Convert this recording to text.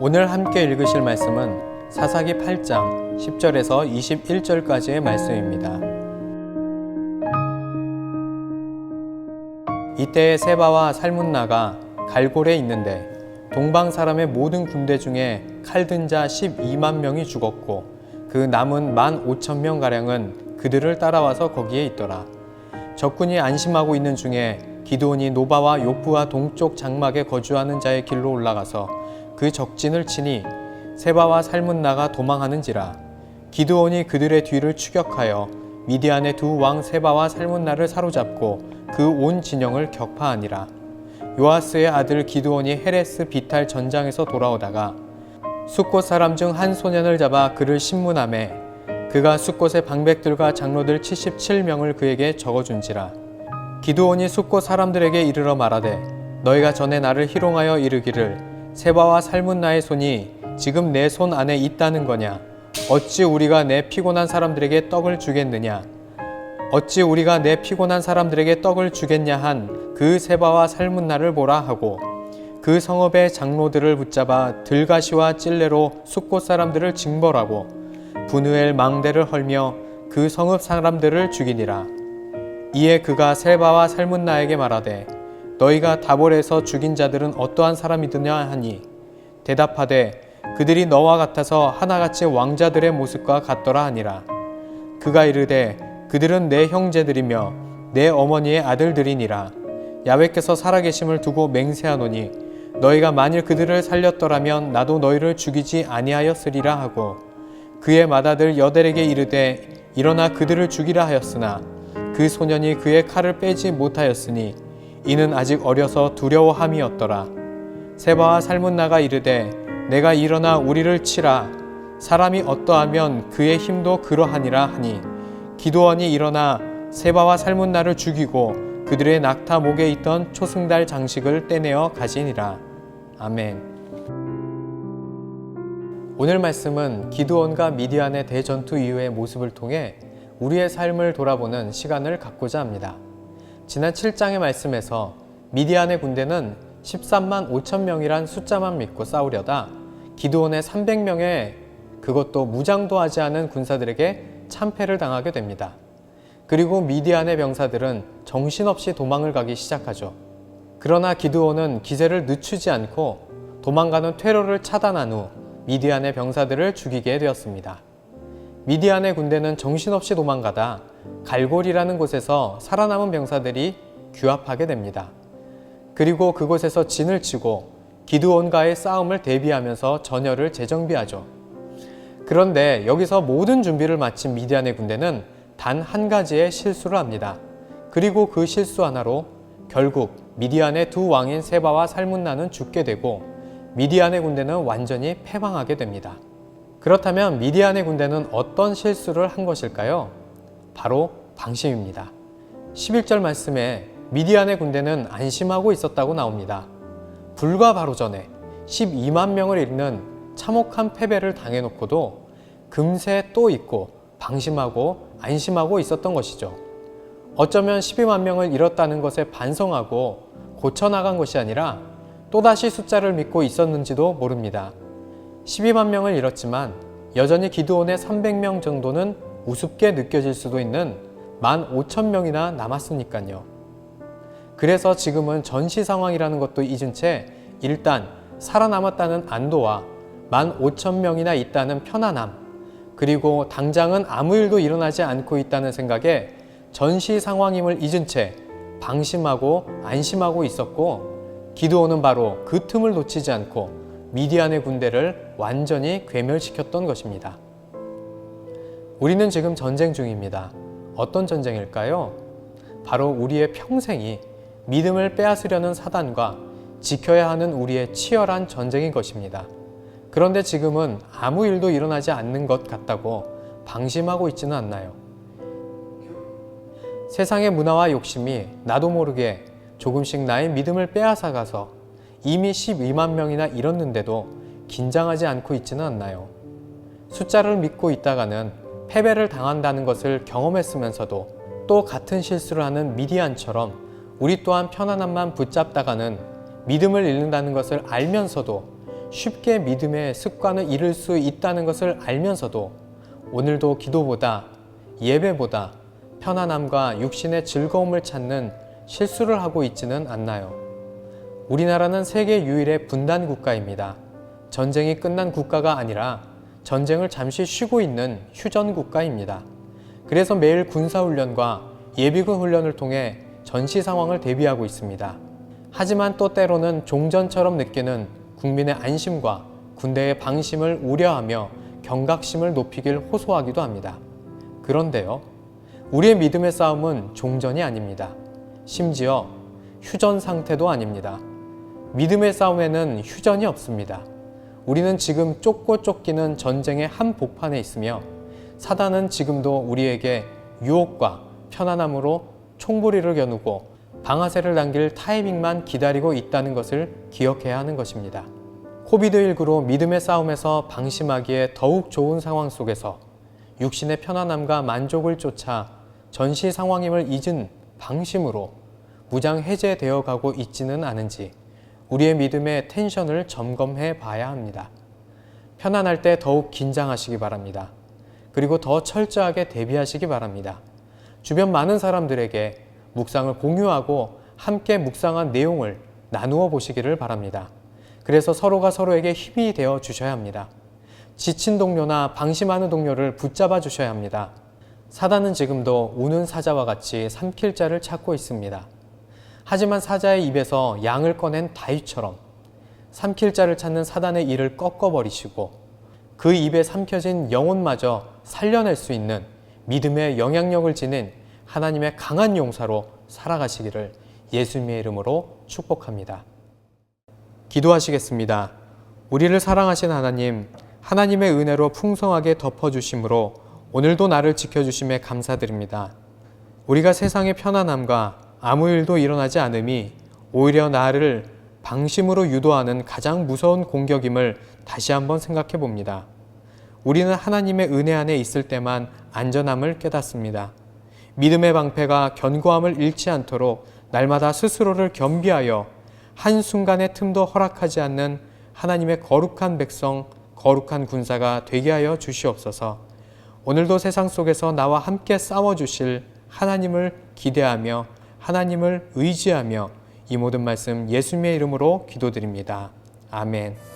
오늘 함께 읽으실 말씀은 사사기 8장 10절에서 21절까지의 말씀입니다. 이때에 세바와 살문나가 갈골에 있는데 동방 사람의 모든 군대 중에 칼든 자 12만 명이 죽었고 그 남은 15,000명가량은 그들을 따라와서 거기에 있더라. 적군이 안심하고 있는 중에 기드온이 노바와 요프와 동쪽 장막에 거주하는 자의 길로 올라가서 그 적진을 치니 세바와 살문나가 도망하는지라. 기드온이 그들의 뒤를 추격하여 미디안의 두 왕 세바와 살문나를 사로잡고 그 온 진영을 격파하니라. 요아스의 아들 기드온이 헤레스 비탈 전장에서 돌아오다가 숫곳 사람 중 한 소년을 잡아 그를 신문하매 그가 숫곳의 방백들과 장로들 77명을 그에게 적어준지라. 기드온이 숫곳 사람들에게 이르러 말하되 너희가 전에 나를 희롱하여 이르기를 세바와 살문나의 손이 지금 내 손 안에 있다는 거냐? 어찌 우리가 내 피곤한 사람들에게 떡을 주겠느냐? 어찌 우리가 내 피곤한 사람들에게 떡을 주겠냐 한 그 세바와 살문나를 보라 하고 그 성읍의 장로들을 붙잡아 들가시와 찔레로 숫곳 사람들을 징벌하고 분우엘 망대를 헐며 그 성읍 사람들을 죽이니라. 이에 그가 세바와 살문나에게 말하되 너희가 다볼에서 죽인 자들은 어떠한 사람이더냐 하니 대답하되 그들이 너와 같아서 하나같이 왕자들의 모습과 같더라 하니라. 그가 이르되 그들은 내 형제들이며 내 어머니의 아들들이니라. 야훼께서 살아계심을 두고 맹세하노니 너희가 만일 그들을 살렸더라면 나도 너희를 죽이지 아니하였으리라 하고 그의 맏아들 여델에게 이르되 일어나 그들을 죽이라 하였으나 그 소년이 그의 칼을 빼지 못하였으니 이는 아직 어려서 두려워함이었더라. 세바와 살문나가 이르되 내가 일어나 우리를 치라. 사람이 어떠하면 그의 힘도 그러하니라 하니 기드온이 일어나 세바와 살문나를 죽이고 그들의 낙타 목에 있던 초승달 장식을 떼내어 가지니라. 아멘. 오늘 말씀은 기드온과 미디안의 대전투 이후의 모습을 통해 우리의 삶을 돌아보는 시간을 갖고자 합니다. 지난 7장의 말씀에서 미디안의 군대는 13만 5천 명이란 숫자만 믿고 싸우려다 기드온의 300명의 그것도 무장도 하지 않은 군사들에게 참패를 당하게 됩니다. 그리고 미디안의 병사들은 정신없이 도망을 가기 시작하죠. 그러나 기드온은 기세를 늦추지 않고 도망가는 퇴로를 차단한 후 미디안의 병사들을 죽이게 되었습니다. 미디안의 군대는 정신없이 도망가다 갈골이라는 곳에서 살아남은 병사들이 규합하게 됩니다. 그리고 그곳에서 진을 치고 기드온과의 싸움을 대비하면서 전열을 재정비하죠. 그런데 여기서 모든 준비를 마친 미디안의 군대는 단 한 가지의 실수를 합니다. 그리고 그 실수 하나로 결국 미디안의 두 왕인 세바와 살문나는 죽게 되고 미디안의 군대는 완전히 패망하게 됩니다. 그렇다면 미디안의 군대는 어떤 실수를 한 것일까요? 바로 방심입니다. 11절 말씀에 미디안의 군대는 안심하고 있었다고 나옵니다. 불과 바로 전에 12만 명을 잃는 참혹한 패배를 당해놓고도 금세 또 잊고 방심하고 안심하고 있었던 것이죠. 어쩌면 12만 명을 잃었다는 것에 반성하고 고쳐나간 것이 아니라 또다시 숫자를 믿고 있었는지도 모릅니다. 12만 명을 잃었지만 여전히 기드온의 300명 정도는 우습게 느껴질 수도 있는 15,000명이나 남았으니까요. 그래서 지금은 전시 상황이라는 것도 잊은 채 일단 살아남았다는 안도와 15,000명이나 있다는 편안함, 그리고 당장은 아무 일도 일어나지 않고 있다는 생각에 전시 상황임을 잊은 채 방심하고 안심하고 있었고 기드온은 바로 그 틈을 놓치지 않고 미디안의 군대를 완전히 괴멸시켰던 것입니다. 우리는 지금 전쟁 중입니다. 어떤 전쟁일까요? 바로 우리의 평생이 믿음을 빼앗으려는 사단과 지켜야 하는 우리의 치열한 전쟁인 것입니다. 그런데 지금은 아무 일도 일어나지 않는 것 같다고 방심하고 있지는 않나요? 세상의 문화와 욕심이 나도 모르게 조금씩 나의 믿음을 빼앗아가서 이미 12만 명이나 잃었는데도 긴장하지 않고 있지는 않나요? 숫자를 믿고 있다가는 패배를 당한다는 것을 경험했으면서도 또 같은 실수를 하는 미디안처럼 우리 또한 편안함만 붙잡다가는 믿음을 잃는다는 것을 알면서도 쉽게 믿음의 습관을 잃을 수 있다는 것을 알면서도 오늘도 기도보다 예배보다 편안함과 육신의 즐거움을 찾는 실수를 하고 있지는 않나요? 우리나라는 세계 유일의 분단 국가입니다. 전쟁이 끝난 국가가 아니라 전쟁을 잠시 쉬고 있는 휴전 국가입니다. 그래서 매일 군사훈련과 예비군 훈련을 통해 전시 상황을 대비하고 있습니다. 하지만 또 때로는 종전처럼 느끼는 국민의 안심과 군대의 방심을 우려하며 경각심을 높이길 호소하기도 합니다. 그런데요, 우리의 믿음의 싸움은 종전이 아닙니다. 심지어 휴전 상태도 아닙니다. 믿음의 싸움에는 휴전이 없습니다. 우리는 지금 쫓고 쫓기는 전쟁의 한복판에 있으며 사단은 지금도 우리에게 유혹과 편안함으로 총부리를 겨누고 방아쇠를 당길 타이밍만 기다리고 있다는 것을 기억해야 하는 것입니다. 코비드19로 믿음의 싸움에서 방심하기에 더욱 좋은 상황 속에서 육신의 편안함과 만족을 쫓아 전시 상황임을 잊은 방심으로 무장 해제되어 가고 있지는 않은지 우리의 믿음의 텐션을 점검해 봐야 합니다. 편안할 때 더욱 긴장하시기 바랍니다. 그리고 더 철저하게 대비하시기 바랍니다. 주변 많은 사람들에게 묵상을 공유하고 함께 묵상한 내용을 나누어 보시기를 바랍니다. 그래서 서로가 서로에게 힘이 되어 주셔야 합니다. 지친 동료나 방심하는 동료를 붙잡아 주셔야 합니다. 사단은 지금도 우는 사자와 같이 삼킬 자를 찾고 있습니다. 하지만 사자의 입에서 양을 꺼낸 다윗처럼 삼킬 자를 찾는 사단의 이를 꺾어버리시고 그 입에 삼켜진 영혼마저 살려낼 수 있는 믿음의 영향력을 지닌 하나님의 강한 용사로 살아가시기를 예수님의 이름으로 축복합니다. 기도하시겠습니다. 우리를 사랑하신 하나님, 하나님의 은혜로 풍성하게 덮어주심으로 오늘도 나를 지켜주심에 감사드립니다. 우리가 세상의 편안함과 아무 일도 일어나지 않음이 오히려 나를 방심으로 유도하는 가장 무서운 공격임을 다시 한번 생각해 봅니다. 우리는 하나님의 은혜 안에 있을 때만 안전함을 깨닫습니다. 믿음의 방패가 견고함을 잃지 않도록 날마다 스스로를 겸비하여 한순간의 틈도 허락하지 않는 하나님의 거룩한 백성, 거룩한 군사가 되게 하여 주시옵소서. 오늘도 세상 속에서 나와 함께 싸워주실 하나님을 기대하며 하나님을 의지하며 이 모든 말씀 예수님의 이름으로 기도드립니다. 아멘.